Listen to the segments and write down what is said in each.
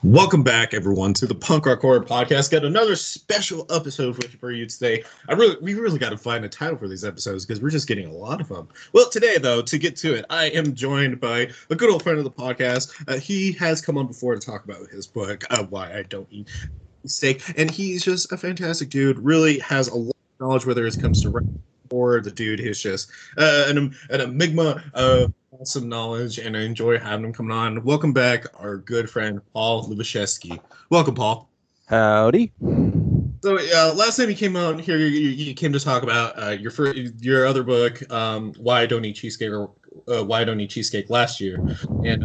Welcome back, everyone, to the Punk Rock Horror Podcast. Got another special episode for you today. We really got to find a title for these episodes because we're just getting a lot of them. Well, today, though, to get to it, I am joined by a good old friend of the podcast. He has come on before to talk about his book, Why I Don't Eat Steak, and he's just a fantastic dude. Really has a lot of knowledge, whether it comes to writing or the dude is just an enigma of awesome knowledge, and I enjoy having him coming on. Welcome back, our good friend Paul Lubaczewski. Welcome, Paul. Howdy. So last time you came out here, you came to talk about your other book, Why I Don't Eat Cheesecake, or Why I Don't Eat Cheesecake last year, and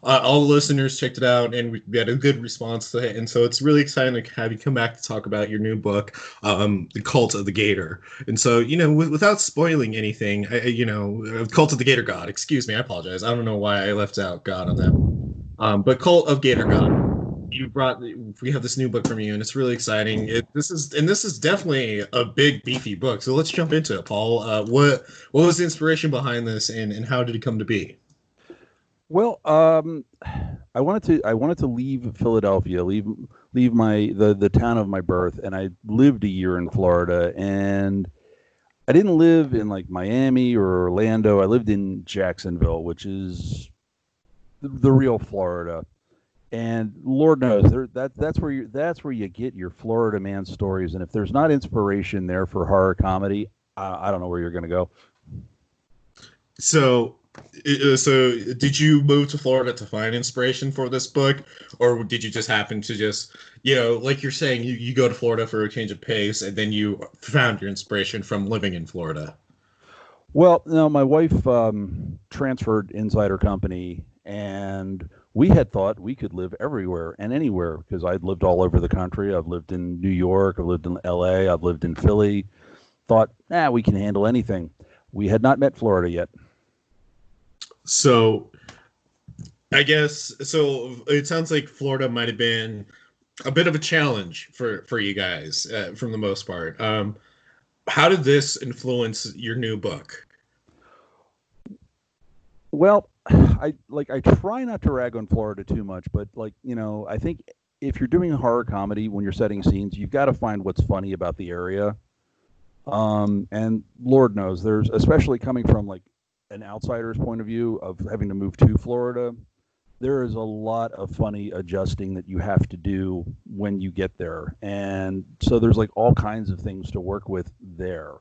all the listeners checked it out, and we had a good response to it, and so it's really exciting to have you come back to talk about your new book, The Cult of the Gator. And so without spoiling anything, Cult of the Gator God. Excuse me, I apologize. I don't know why I left out God on that. But Cult of Gator God. We have this new book from you, and it's really exciting. This is definitely a big beefy book. So let's jump into it, Paul. What was the inspiration behind this, and how did it come to be? Well, I wanted to leave Philadelphia, leave the town of my birth, and I lived a year in Florida, and I didn't live in like Miami or Orlando. I lived in Jacksonville, which is the real Florida. And Lord knows that's where you get your Florida man stories. And if there's not inspiration there for horror comedy, I don't know where you're going to go. So did you move to Florida to find inspiration for this book, or did you just happen to just, like you're saying, you go to Florida for a change of pace, and then you found your inspiration from living in Florida? Well, no, my wife transferred inside her company, and we had thought we could live everywhere and anywhere because I'd lived all over the country. I've lived in New York, I've lived in LA, I've lived in Philly. Thought, we can handle anything. We had not met Florida yet. So I guess, it sounds like Florida might have been a bit of a challenge for you guys from the most part. How did this influence your new book? Well, I try not to rag on Florida too much, but I think if you're doing a horror comedy, when you're setting scenes, you've got to find what's funny about the area. And Lord knows, there's, especially coming from like an outsider's point of view of having to move to Florida, there is a lot of funny adjusting that you have to do when you get there. And so there's like all kinds of things to work with there.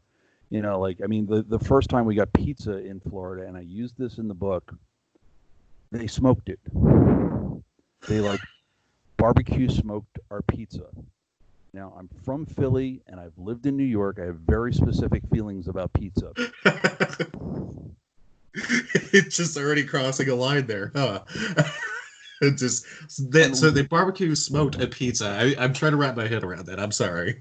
The first time we got pizza in Florida, and I used this in the book, they smoked it. They barbecue smoked our pizza. Now, I'm from Philly, and I've lived in New York. I have very specific feelings about pizza. It's just already crossing a line there, huh? So they barbecue smoked a pizza. I'm trying to wrap my head around that. I'm sorry.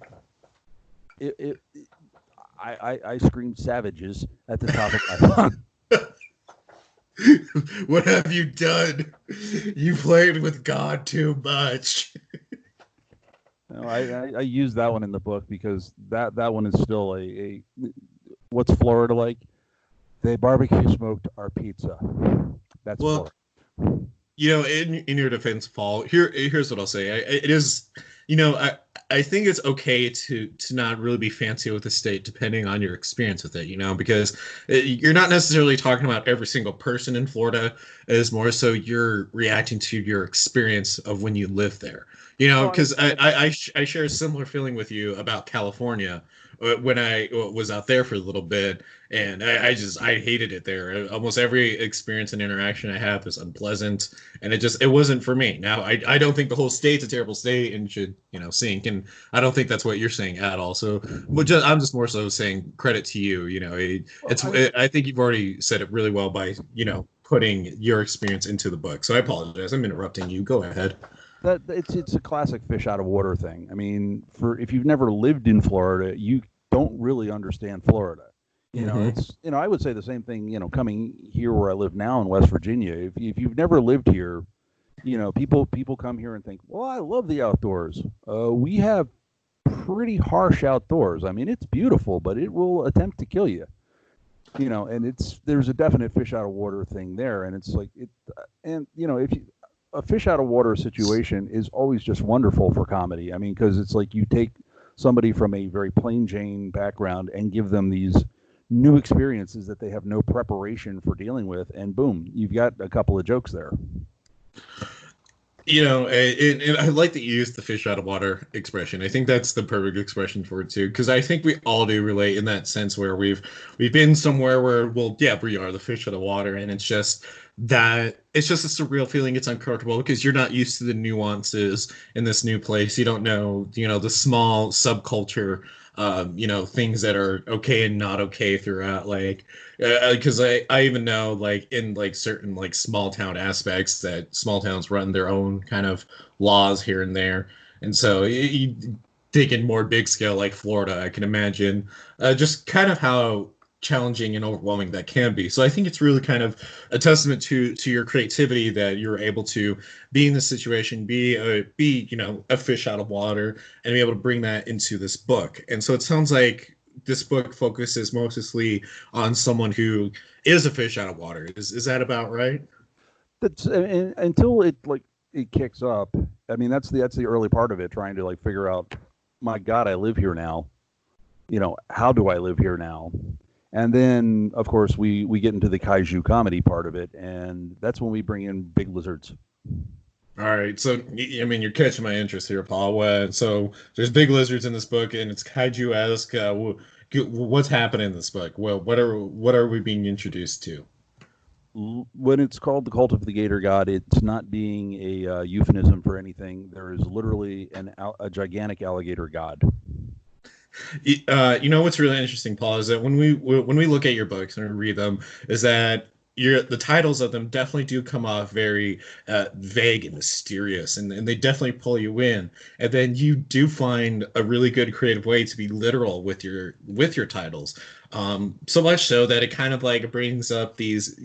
I screamed savages at the top of my lungs. What have you done? You played with God too much. No, I use that one in the book because that one is still a what's Florida like? They barbecue smoked our pizza. That's Florida. In your defense, Paul, here's what I'll say. It is, I think it's okay to not really be fancy with the state depending on your experience with it, because you're not necessarily talking about every single person in Florida. It's more so you're reacting to your experience of when you live there, because I share a similar feeling with you about California when I was out there for a little bit, and I hated it there. Almost every experience and interaction I have is unpleasant, and it wasn't for me. Now, I don't think the whole state's a terrible state and should, sink, and I don't think that's what you're saying at all. So, I'm just more so saying credit to you. I think you've already said it really well by, putting your experience into the book. So I apologize. I'm interrupting you. Go ahead. It's a classic fish out of water thing. I mean, if you've never lived in Florida, you don't really understand Florida. It's I would say the same thing. Coming here where I live now in West Virginia, if you've never lived here, people come here and think, well, I love the outdoors. We have pretty harsh outdoors. I mean, it's beautiful, but it will attempt to kill you. And there's a definite fish out of water thing there, and it's like it, and if you. a fish out of water situation is always just wonderful for comedy. I mean, because it's like you take somebody from a very plain Jane background and give them these new experiences that they have no preparation for dealing with, and boom, you've got a couple of jokes there. And I like that you use the fish out of water expression. I think that's the perfect expression for it too, because I think we all do relate in that sense where we've been somewhere where, well, yeah, we are the fish out of water, and it's just a surreal feeling. It's uncomfortable because you're not used to the nuances in this new place. You don't know, the small subculture, things that are okay and not okay throughout, like because I even know, like, in like certain like small town aspects, that small towns run their own kind of laws here and there. And so you take in more big scale like Florida, I can imagine just kind of how challenging and overwhelming that can be. So I think it's really kind of a testament to your creativity that you're able to be in this situation, be a fish out of water, and be able to bring that into this book. And so it sounds like this book focuses mostly on someone who is a fish out of water. Is that about right? That's until it kicks up. I mean, that's the early part of it, trying to like figure out, my God, I live here now. How do I live here now? And then, of course, we get into the kaiju comedy part of it, and that's when we bring in big lizards. All right, so I mean, you're catching my interest here, Paul. So there's big lizards in this book, and it's kaiju-esque. What's happening in this book? Well, what are we being introduced to? When it's called the Cult of the Gator God, it's not being a euphemism for anything. There is literally a gigantic alligator god. What's really interesting, Paul, is that when we look at your books and we read them, is that the titles of them definitely do come off very vague and mysterious, and they definitely pull you in. And then you do find a really good creative way to be literal with your titles. So much so that it kind of like brings up these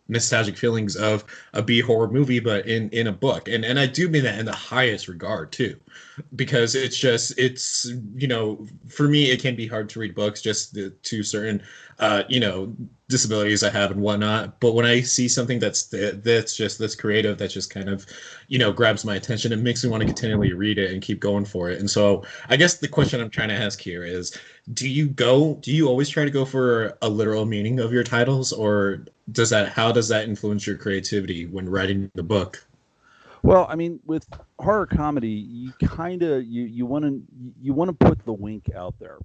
nostalgic feelings of a B horror movie, but in a book. And I do mean that in the highest regard too, because it's for me it can be hard to read books just to certain disabilities I have and whatnot. But when I see something that's creative, that just kind of grabs my attention, and makes me want to continually read it and keep going for it. And so I guess the question I'm trying to ask here is, do you always try to go for a literal meaning of your titles, or how does that influence your creativity when writing the book? Well, I mean, with horror comedy, you kind of you want to put the wink out there.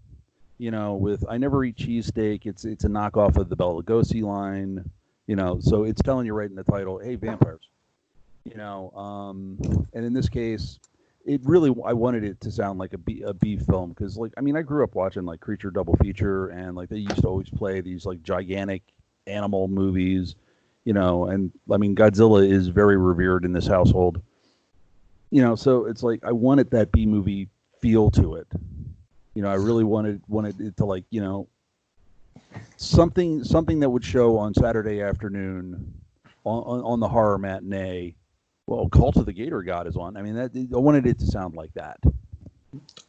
With I never eat cheesesteak, it's a knockoff of the Bela Lugosi line. So it's telling you right in the title, hey, vampires. And in this case, I wanted it to sound like a B film, because like, I mean, I grew up watching like Creature Double Feature, and like they used to always play these like gigantic animal movies. And I mean, Godzilla is very revered in this household. So it's like I wanted that B movie feel to it. I really wanted it to, like, something that would show on Saturday afternoon on the horror matinee. Well, Cult of the Gator God is on. I mean, I wanted it to sound like that.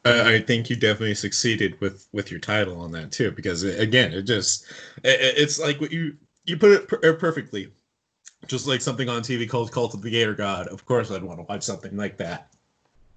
I think you definitely succeeded with your title on that too, because again, it's like what you put it perfectly. Just like something on TV called Cult of the Gator God. Of course, I'd want to watch something like that.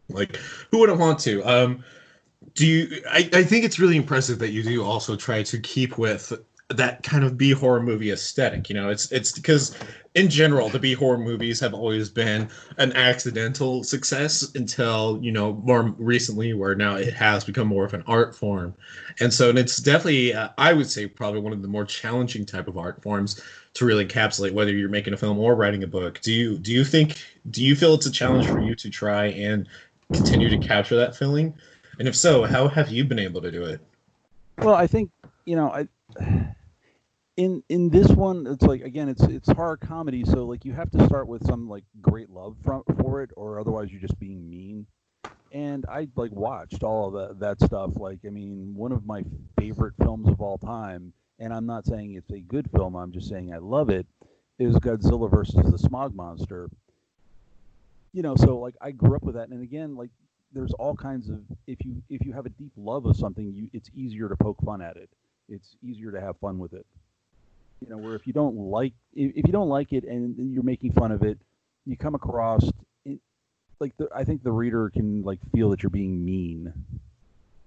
Like, who wouldn't want to? I think it's really impressive that you do also try to keep with that kind of B horror movie aesthetic. It's because in general the B horror movies have always been an accidental success until more recently, where now it has become more of an art form. And so it's definitely I would say probably one of the more challenging type of art forms to really encapsulate, whether you're making a film or writing a book. Do you feel it's a challenge for you to try and continue to capture that feeling? And if so, how have you been able to do it? Well, I think I in this one, it's like, again, it's horror comedy, so like you have to start with some like great love for it, or otherwise you're just being mean. And I like watched all of that stuff. Like, I mean, one of my favorite films of all time, and I'm not saying it's a good film, I'm just saying I love it, is Godzilla versus the Smog Monster. So like I grew up with that, and again, like there's all kinds of, if you have a deep love of something, it's easier to poke fun at it. It's easier to have fun with it. Where if you don't like it and you're making fun of it, you come across I think the reader can like feel that you're being mean.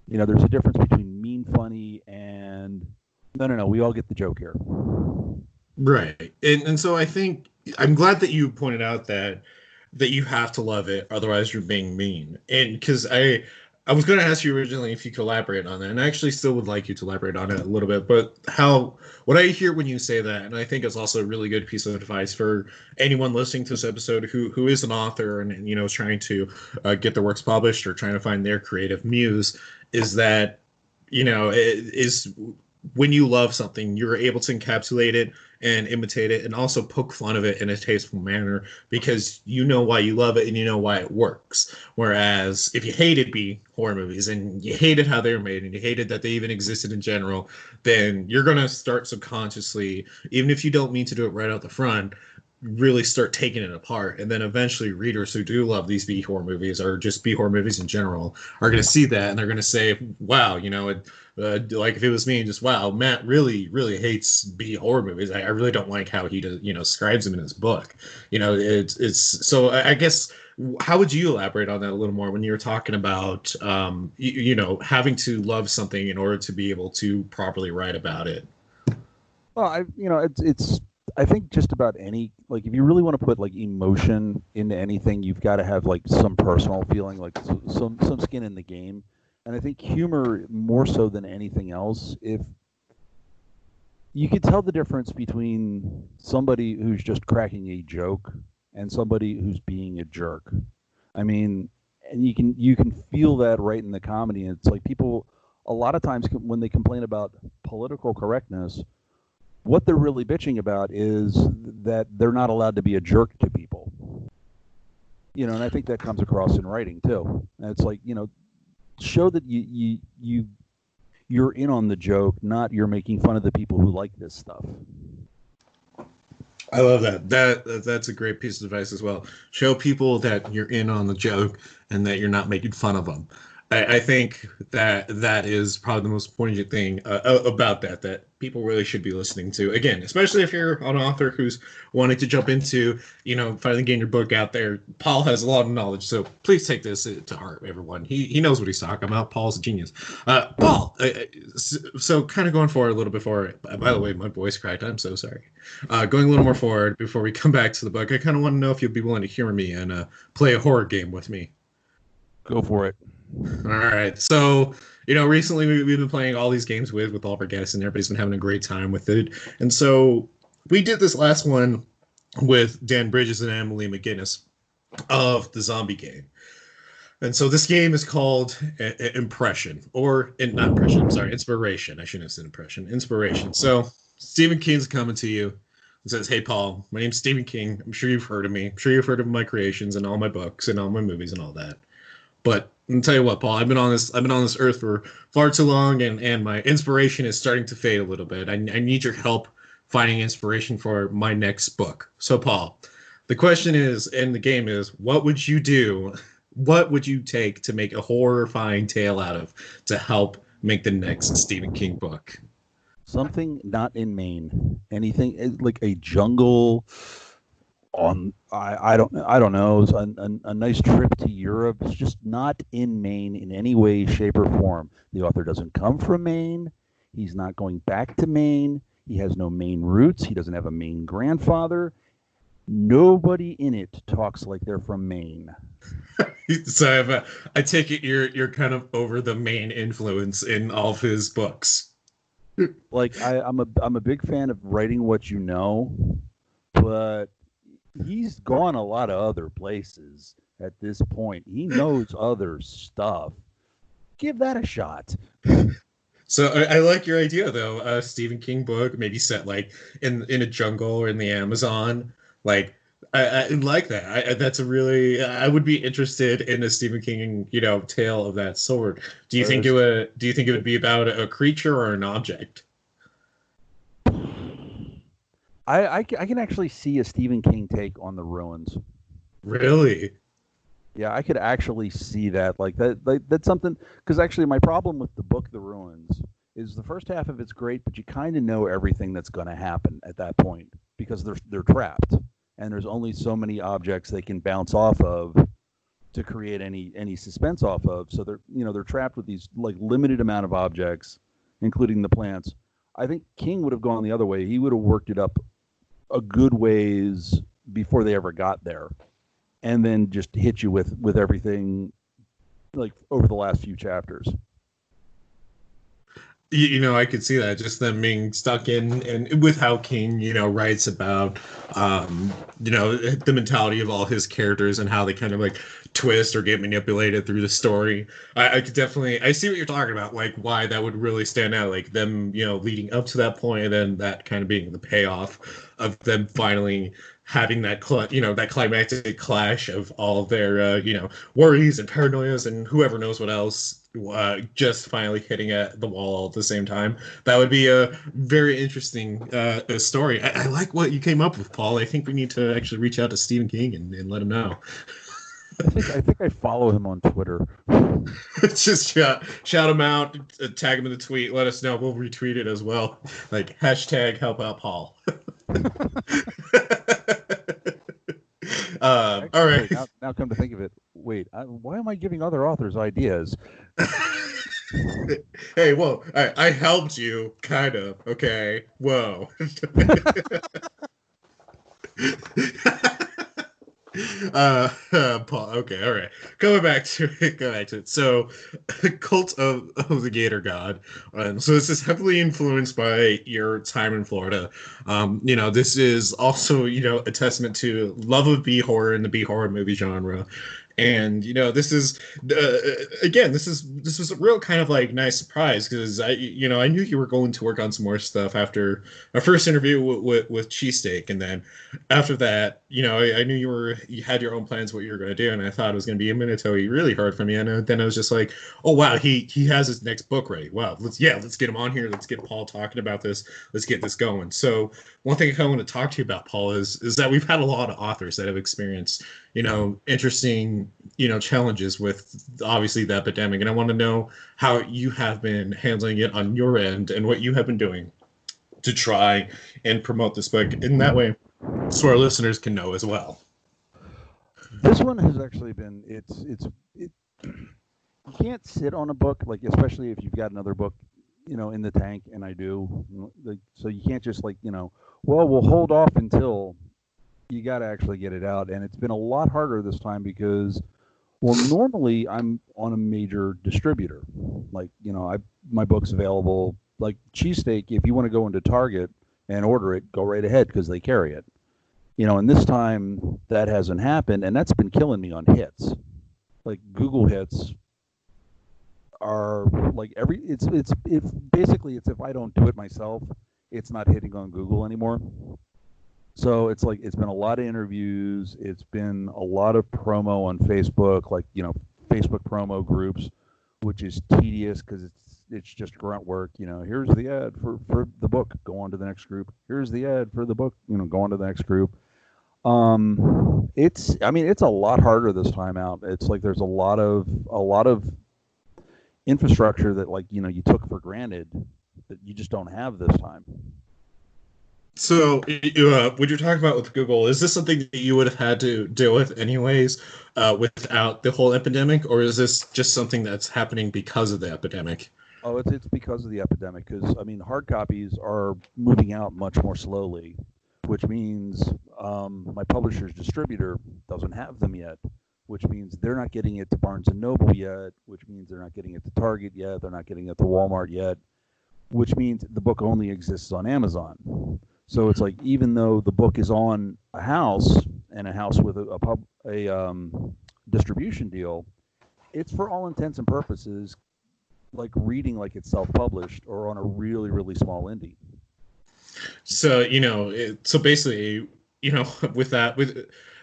There's a difference between mean funny and no. We all get the joke here. Right. And so I think I'm glad that you pointed out that you have to love it, otherwise you're being mean. And because I was going to ask you originally if you could elaborate on that, and I actually still would like you to elaborate on it a little bit. But what I hear when you say that, and I think it's also a really good piece of advice for anyone listening to this episode who is an author and is trying to get their works published or trying to find their creative muse, is that it is when you love something, you're able to encapsulate it and imitate it and also poke fun of it in a tasteful manner because you know why you love it and you know why it works. Whereas if you hated B horror movies and you hated how they were made and you hated that they even existed in general, then you're going to start subconsciously, even if you don't mean to do it right out the front, really start taking it apart. And then eventually readers who do love these B horror movies or just B horror movies in general are going to see that and they're going to say, wow, like if it was me, just wow, Matt really, really hates B horror movies. I really don't like how he does, describes them in his book. It's so I guess how would you elaborate on that a little more when you were talking about having to love something in order to be able to properly write about it? Well, it's I think just about any, like, if you really want to put like emotion into anything, you've got to have like some personal feeling, like some skin in the game. And I think humor more so than anything else, if you could tell the difference between somebody who's just cracking a joke and somebody who's being a jerk. I mean, and you can feel that right in the comedy. And it's like people a lot of times when they complain about political correctness, what they're really bitching about is that they're not allowed to be a jerk to people. And I think that comes across in writing too. And it's like, show that you're in on the joke, not you're making fun of the people who like this stuff. I love that. That's a great piece of advice as well. Show people that you're in on the joke and that you're not making fun of them. I think that is probably the most poignant thing about that people really should be listening to. Again, especially if you're an author who's wanting to jump into, finally getting your book out there. Paul has a lot of knowledge, so please take this to heart, everyone. He knows what he's talking about. Paul's a genius. Paul, so kind of going forward a little bit forward. By the way, my voice cracked. I'm so sorry. Going a little more forward before we come back to the book, I kind of want to know if you'd be willing to humor me and play a horror game with me. Go for it. All right. So, recently we've been playing all these games with all of our guests, and everybody's been having a great time with it. And so we did this last one with Dan Bridges and Emily McGinnis of the zombie game. And so this game is called Impression, or not Impression. I'm sorry, Inspiration. I shouldn't have said Impression. Inspiration. So Stephen King's coming to you and says, "Hey, Paul, my name's Stephen King. I'm sure you've heard of me. I'm sure you've heard of my creations and all my books and all my movies and all that. But I'll tell you what, Paul, I've been on this earth for far too long, and my inspiration is starting to fade a little bit. I need your help finding inspiration for my next book. So, Paul, the question is, and the game is, what would you do? What would you take to make a horrifying tale out of to help make the next Stephen King book?" Something not in Maine. Anything like a jungle. I don't know, a nice trip to Europe. It's just not in Maine in any way, shape, or form. The author doesn't come from Maine. He's not going back to Maine. He has no Maine roots. He doesn't have a Maine grandfather. Nobody in it talks like they're from Maine. So I take it you're kind of over the Maine influence in all of his books. Like I'm a big fan of writing what you know, but he's gone a lot of other places at this point. He knows other stuff. Give that a shot. So I like your idea, though. A Stephen King book, maybe set like in a jungle or in the Amazon. Like I like that. That's a really. I would be interested in a Stephen King, tale of that sort. Do you think it would be about a creature or an object? I can actually see a Stephen King take on the ruins. Really? Yeah, I could actually see that. Like that's something, because actually my problem with the book The Ruins is the first half of it's great, but you kind of know everything that's going to happen at that point because they're trapped and there's only so many objects they can bounce off of to create any suspense off of. So they're trapped with these like limited amount of objects, including the plants. I think King would have gone the other way. He would have worked it up a good ways before they ever got there, and then just hit you with everything like over the last few chapters. I could see that, just them being stuck in, and with how King, writes about, the mentality of all his characters and how they kind of like twist or get manipulated through the story. I could definitely, I see what you're talking about, like why that would really stand out, like them, leading up to that point, and then that kind of being the payoff of them finally having that that climactic clash of all their worries and paranoias and whoever knows what else, just finally hitting at the wall at the same time. That would be a very interesting story. I like what you came up with, Paul. I think we need to actually reach out to Stephen King and let him know. I think I follow him on Twitter. Just shout him out, tag him in the tweet, let us know. We'll retweet it as well. Like hashtag help out Paul. Actually, all right. Now come to think of it, wait, why am I giving other authors ideas? Hey, whoa! I helped you, kind of. Okay, whoa. Paul. Okay, all right. Going back to it. So, Cult of the Gator God. So this is heavily influenced by your time in Florida. This is also a testament to love of B horror and the B horror movie genre. And this is again, this was a real kind of like nice surprise, because I knew you were going to work on some more stuff after our first interview with Cheesesteak, and then after that, I knew you had your own plans what you were going to do, and I thought it was going to be a minute until we really heard from you, and then I was just like, oh wow, he has his next book ready. Wow, let's get him on here. Let's get Paul talking about this. Let's get this going. So one thing I kind of want to talk to you about, Paul, is that we've had a lot of authors that have experienced interesting challenges with obviously the epidemic, and I want to know how you have been handling it on your end and what you have been doing to try and promote this book in that way, so our listeners can know as well. This one has actually been you can't sit on a book, like especially if you've got another book in the tank, and I do, like, so you can't just well, we'll hold off until you got to actually get it out. And it's been a lot harder this time because, well, normally I'm on a major distributor, like my book's available, like Cheesesteak. If you want to go into Target and order it, go right ahead because they carry it. And this time that hasn't happened, and that's been killing me on hits. Like Google hits are like it's basically if I don't do it myself, it's not hitting on Google anymore. So it's been a lot of interviews. It's been a lot of promo on Facebook, like Facebook promo groups, which is tedious because it's just grunt work. Here's the ad for the book, go on to the next group. Here's the ad for the book, go on to the next group. It's a lot harder this time out. It's like there's a lot of infrastructure that you took for granted that you just don't have this time. So, when you're talking about with Google, is this something that you would have had to deal with anyways, without the whole epidemic, or is this just something that's happening because of the epidemic? Oh, it's because of the epidemic. Because hard copies are moving out much more slowly, which means my publisher's distributor doesn't have them yet, which means they're not getting it to Barnes and Noble yet, which means they're not getting it to Target yet, they're not getting it to Walmart yet, which means the book only exists on Amazon. So it's like, even though the book is on a house, and a house with a distribution deal, it's for all intents and purposes like reading like it's self-published or on a really, really small indie. So, so basically,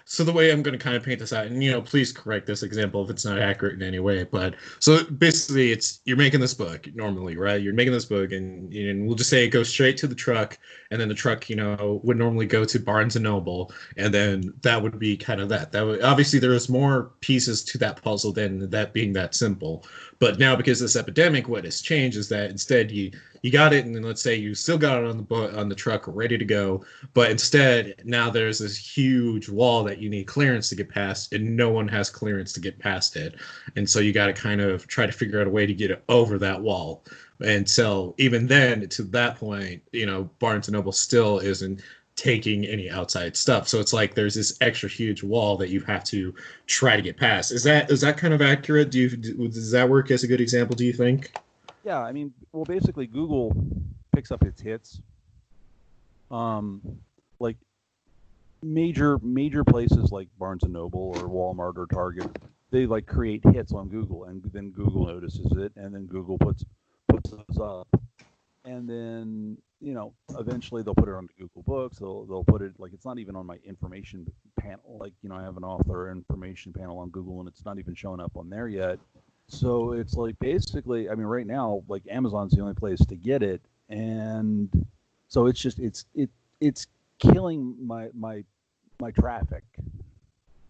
so the way I'm going to kind of paint this out, and, please correct this example if it's not accurate in any way, but so basically you're making this book normally, right? You're making this book and we'll just say it goes straight to the truck, and then the truck, would normally go to Barnes and Noble, and then that would be kind of that. That would, obviously there's more pieces to that puzzle than that being that simple. But now, because of this epidemic, what has changed is that instead you you got it, and then let's say you still got it on the truck ready to go, but instead now there's this huge wall that you need clearance to get past, and no one has clearance to get past it, and so you got to kind of try to figure out a way to get it over that wall. And so even then, to that point, Barnes and Noble still isn't taking any outside stuff. So it's like there's this extra huge wall that you have to try to get past. Is that kind of accurate? Does that work as a good example, do you think? Yeah, I mean, well, basically, Google picks up its hits. Like major places like Barnes and Noble or Walmart or Target, they like create hits on Google, and then Google notices it, and then Google puts those up, and then eventually they'll put it on Google Books. They'll put it, like, it's not even on my information panel. Like, I have an author information panel on Google, and it's not even showing up on there yet. So it's like, basically, I mean, right now, like, Amazon's the only place to get it, and so it's just it's killing my traffic.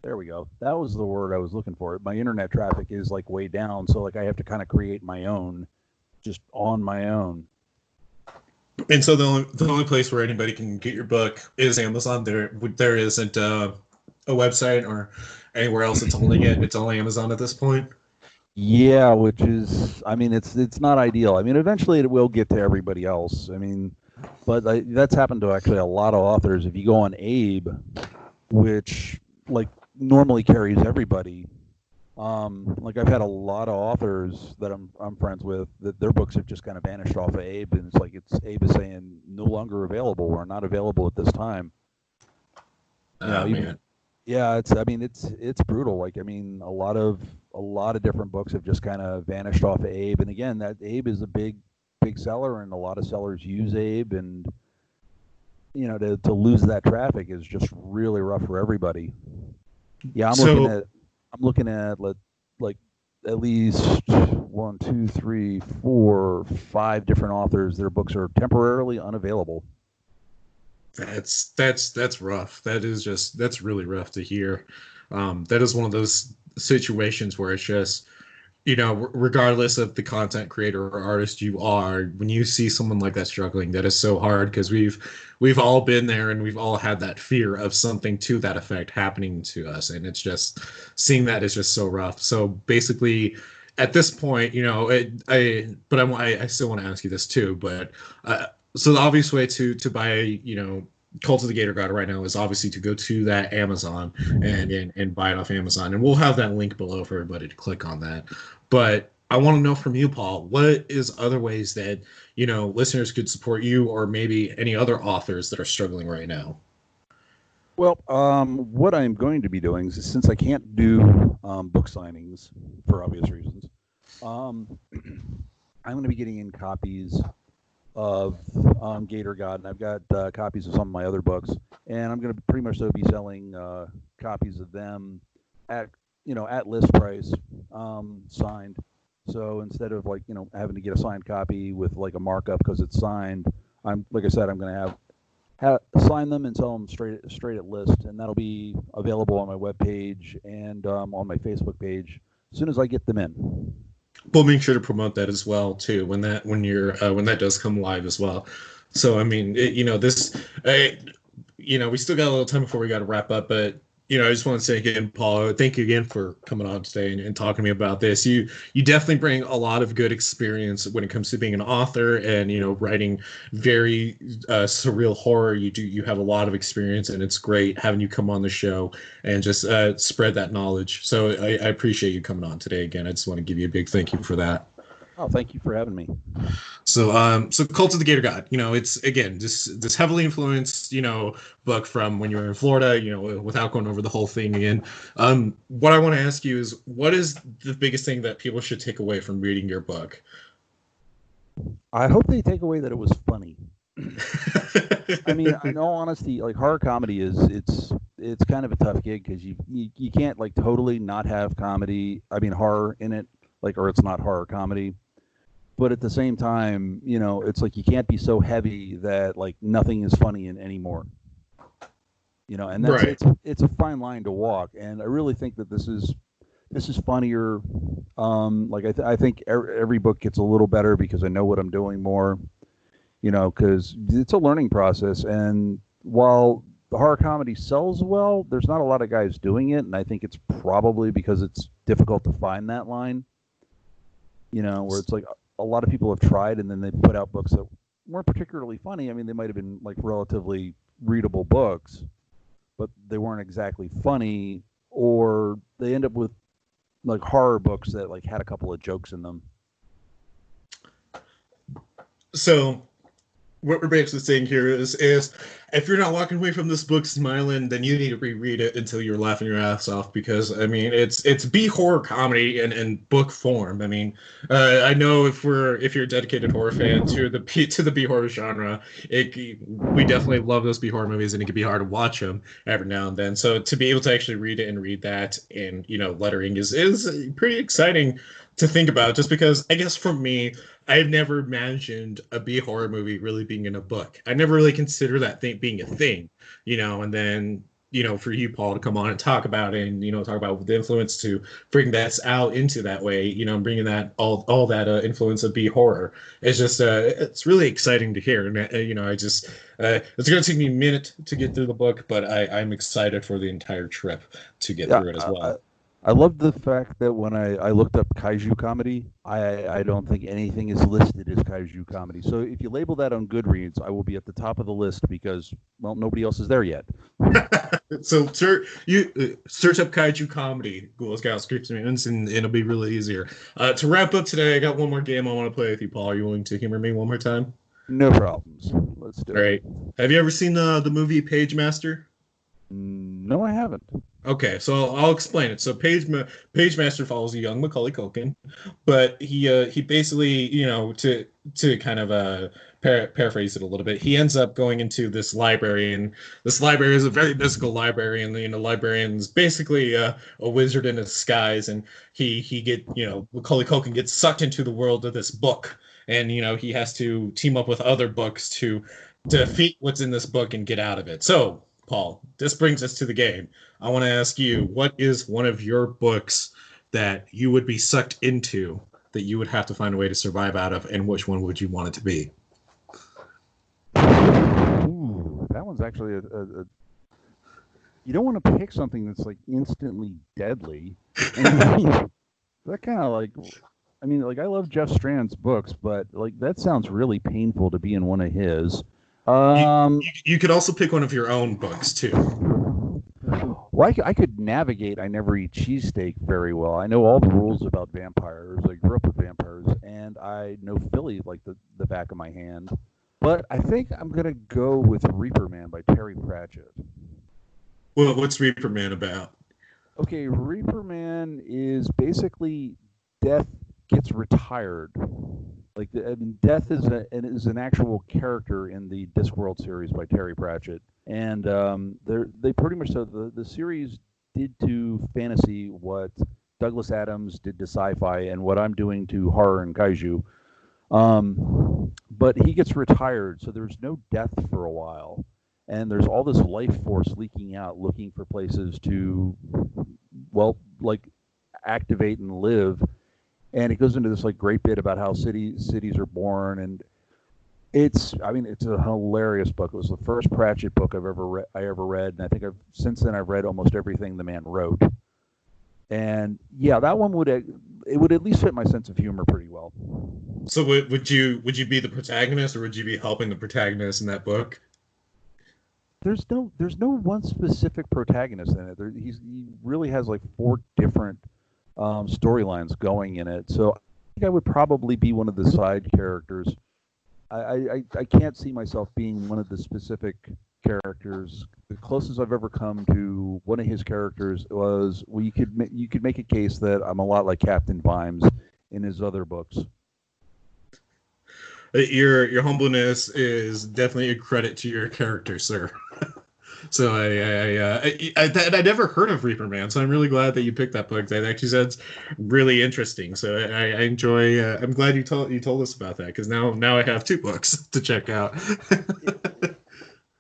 There we go. That was the word I was looking for. My internet traffic is like way down, so like I have to kind of create my own, just on my own. And so the only place where anybody can get your book is Amazon. There isn't a website or anywhere else. It's only Amazon at this point. Yeah, which is, I mean, it's not ideal. I mean, eventually it will get to everybody else. I mean, but that's happened to actually a lot of authors. If you go on Abe, which like normally carries everybody, like I've had a lot of authors that I'm friends with that their books have just kind of vanished off of Abe, and it's like Abe is saying no longer available or not available at this time. Man. Yeah, it's brutal. Like, I mean, a lot of different books have just kind of vanished off of Abe, and again, that Abe is a big seller, and a lot of sellers use Abe, and to lose that traffic is just really rough for everybody. Yeah, I'm looking at like at least 1, 2, 3, 4, 5 different authors. Their books are temporarily unavailable. That's rough. That's really rough to hear. That is one of those situations where it's just, regardless of the content creator or artist you are, when you see someone like that struggling, that is so hard, because we've all been there, and we've all had that fear of something to that effect happening to us, and it's just, seeing that is just so rough. So basically, at this point, I still want to ask you this too, but so the obvious way to buy, Cult of the Gator God right now is obviously to go to that Amazon and buy it off Amazon, and we'll have that link below for everybody to click on that. But I want to know from you, Paul, what is other ways that listeners could support you, or maybe any other authors that are struggling right now? Well, what I'm going to be doing is, since I can't do book signings for obvious reasons, I'm going to be getting in copies of Gator God, and I've got copies of some of my other books, and I'm going to pretty much be selling copies of them at list price, signed. So instead of having to get a signed copy with like a markup because it's signed, I'm going to have sign them and sell them straight at list, and that'll be available on my webpage and on my Facebook page as soon as I get them in. We'll make sure to promote that as well too when that does come live as well. So I mean, we still got a little time before we got to wrap up, but I just want to say again, Paul, thank you again for coming on today and talking to me about this. You definitely bring a lot of good experience when it comes to being an author and writing very surreal horror. You have a lot of experience, and it's great having you come on the show and just spread that knowledge. So I appreciate you coming on today again. I just want to give you a big thank you for that. Oh, thank you for having me. So Cult of the Gator God, it's again this heavily influenced, book from when you were in Florida, without going over the whole thing again. What I want to ask you is, what is the biggest thing that people should take away from reading your book? I hope they take away that it was funny. I mean, in all honesty, like, horror comedy it's kind of a tough gig, because you can't like totally not have comedy. I mean, horror in it, like, or it's not horror comedy. But at the same time, it's like you can't be so heavy that like nothing is funny anymore. And that's Right. it's a fine line to walk. And I really think that this is funnier. Like I think every book gets a little better because I know what I'm doing more. because it's a learning process. And while the horror comedy sells well, there's not a lot of guys doing it, and I think it's probably because it's difficult to find that line. Where it's like a lot of people have tried, and then they put out books that weren't particularly funny. I mean, they might have been like relatively readable books, but they weren't exactly funny, or they end up with like horror books that like had a couple of jokes in them. So what we're basically saying here is if you're not walking away from this book smiling, then you need to reread it until you're laughing your ass off, because I mean it's B horror comedy in book form. I mean, I know if you're a dedicated horror fan to the B horror genre, we definitely love those B horror movies, and it can be hard to watch them every now and then. So to be able to actually read it and read that in lettering is pretty exciting to think about, just because I guess for me, I've never imagined a B horror movie really being in a book. I never really considered that thing being a thing, and then, for you, Paul, to come on and talk about it, and, talk about the influence to bring that out into that way, bringing that all that influence of B horror. It's just, it's really exciting to hear. And, I just, it's going to take me a minute to get through the book, but I'm excited for the entire trip to get through it as well. I love the fact that when I looked up kaiju comedy, I don't think anything is listed as kaiju comedy. So if you label that on Goodreads, I will be at the top of the list because, well, nobody else is there yet. So search up kaiju comedy, Ghoul Scouts, Creeps and Mutants, and it'll be really easier. To wrap up today, I got one more game I want to play with you, Paul. Are you willing to humor me one more time? No problems. Let's do it. All right. Have you ever seen the movie Page Master? No, I haven't. Okay, so I'll explain it. So Page Master follows a young Macaulay Culkin, but he basically, to kind of paraphrase it a little bit, he ends up going into this library, and this library is a very mystical library, and the librarian's basically a wizard in disguise, and Macaulay Culkin gets sucked into the world of this book, and he has to team up with other books to defeat what's in this book and get out of it. So, Paul, this brings us to the game. I want to ask you, what is one of your books that you would be sucked into that you would have to find a way to survive out of, and which one would you want it to be? Ooh, that one's actually you don't want to pick something that's like instantly deadly. That kind of like, I love Jeff Strand's books, but like that sounds really painful to be in one of his. You could also pick one of your own books too. Well, I could navigate I Never Eat Cheesesteak very well. I know all the rules about vampires. I grew up with vampires, and I know Philly like the back of my hand. But I think I'm going to go with Reaper Man by Terry Pratchett. Well, what's Reaper Man about? Okay, Reaper Man is basically Death gets retired. Like, Death is an actual character in the Discworld series by Terry Pratchett. And they pretty much, so the series did to fantasy what Douglas Adams did to sci-fi, and what I'm doing to horror and kaiju. But he gets retired, so there's no death for a while, and there's all this life force leaking out, looking for places to, well, like activate and live. And it goes into this like great bit about how cities are born, and it's a hilarious book. It was the first Pratchett book I ever read, and I think since then I've read almost everything the man wrote. And yeah, that one would at least fit my sense of humor pretty well. So would you be the protagonist, or would you be helping the protagonist in that book? There's no one specific protagonist in it. He really has like 4 different storylines going in it. So I think I would probably be one of the side characters. I can't see myself being one of the specific characters. The closest I've ever come to one of his characters was, well, you could make a case that I'm a lot like Captain Vimes in his other books. Your humbleness is definitely a credit to your character, sir. So I never heard of Reaper Man, so I'm really glad that you picked that book. That actually sounds really interesting. So I enjoy. I'm glad you told us about that, because now I have 2 books to check out.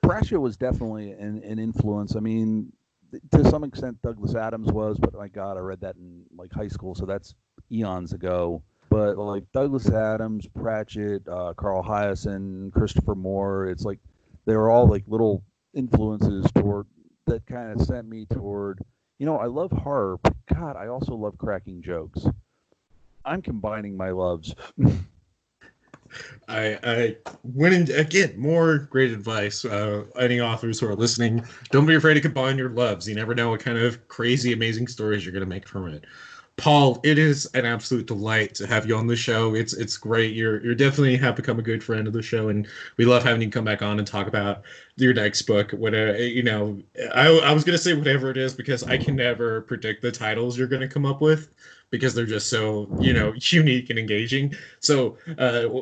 Pratchett was definitely an influence. I mean, to some extent, Douglas Adams was, but my God, I read that in like high school, so that's eons ago. But like Douglas Adams, Pratchett, Carl Hyacin, Christopher Moore, it's like they were all like little influences toward that kind of sent me toward. I love horror, but God, I also love cracking jokes. I'm combining my loves. I went in again. More great advice. Any authors who are listening, don't be afraid to combine your loves. You never know what kind of crazy, amazing stories you're going to make from it. Paul, it is an absolute delight to have you on the show. It's great. You're definitely have become a good friend of the show, and we love having you come back on and talk about your next book. Whatever I was gonna say whatever it is because I can never predict the titles you're gonna come up with because they're just so unique and engaging. So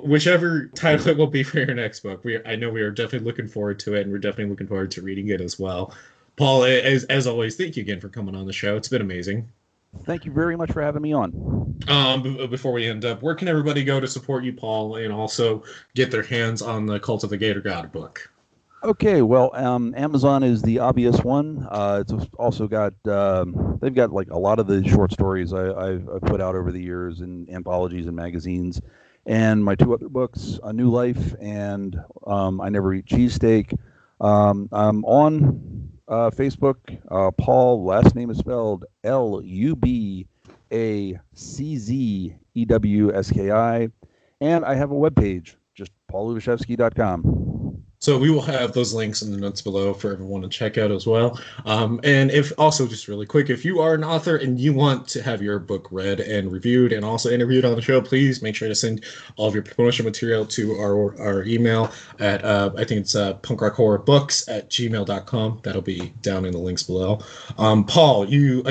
whichever title it will be for your next book, I know we are definitely looking forward to it, and we're definitely looking forward to reading it as well. Paul, as always, thank you again for coming on the show. It's been amazing. Thank you very much for having me on. Before we end up, where can everybody go to support you, Paul, and also get their hands on the Cult of the Gator God book? Okay, well, Amazon is the obvious one. It's also got they've got like a lot of the short stories I've put out over the years in anthologies and magazines, and my two other books, A New Life and I Never Eat Cheesesteak. I'm on Facebook. Paul, last name is spelled Lubaczewski, and I have a webpage, just paullubaczewski.com. So we will have those links in the notes below for everyone to check out as well. And if also just really quick, if you are an author and you want to have your book read and reviewed and also interviewed on the show, please make sure to send all of your promotion material to our email at I think it's punkrockhorrorbooks@gmail.com. That'll be down in the links below. Paul, you're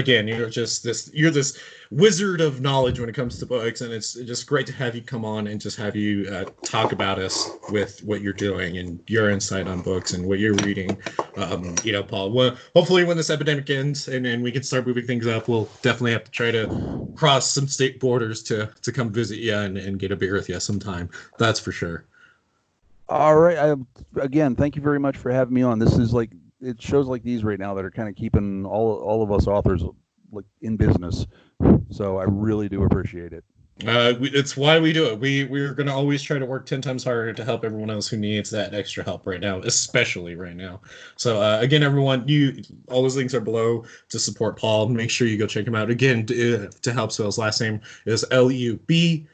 this wizard of knowledge when it comes to books, and it's just great to have you come on and just have you talk about us with what you're doing and your insight on books and what you're reading. Paul, hopefully when this epidemic ends and we can start moving things up, we'll definitely have to try to cross some state borders to come visit you and get a beer with you sometime. That's for sure. All right. Again, thank you very much for having me on. This is like, it shows like these right now that are kind of keeping all of us authors like in business. So I really do appreciate it. It's why we do it. We're going to always try to work 10 times harder to help everyone else who needs that extra help right now, especially right now. So again, everyone, all those links are below to support Paul. Make sure you go check him out. Again, to help spell his last name is Lubaczewski.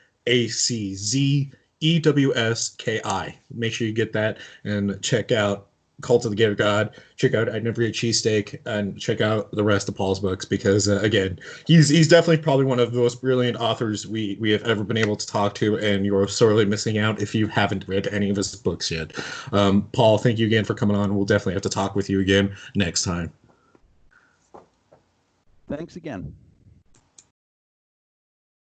Make sure you get that and check out Cult of the Gator God. Check out I Never Eat Cheesesteak, and check out the rest of Paul's books because again, he's definitely probably one of the most brilliant authors we have ever been able to talk to, and you're sorely missing out if you haven't read any of his books yet. Paul, thank you again for coming on. We'll definitely have to talk with you again next time. Thanks again.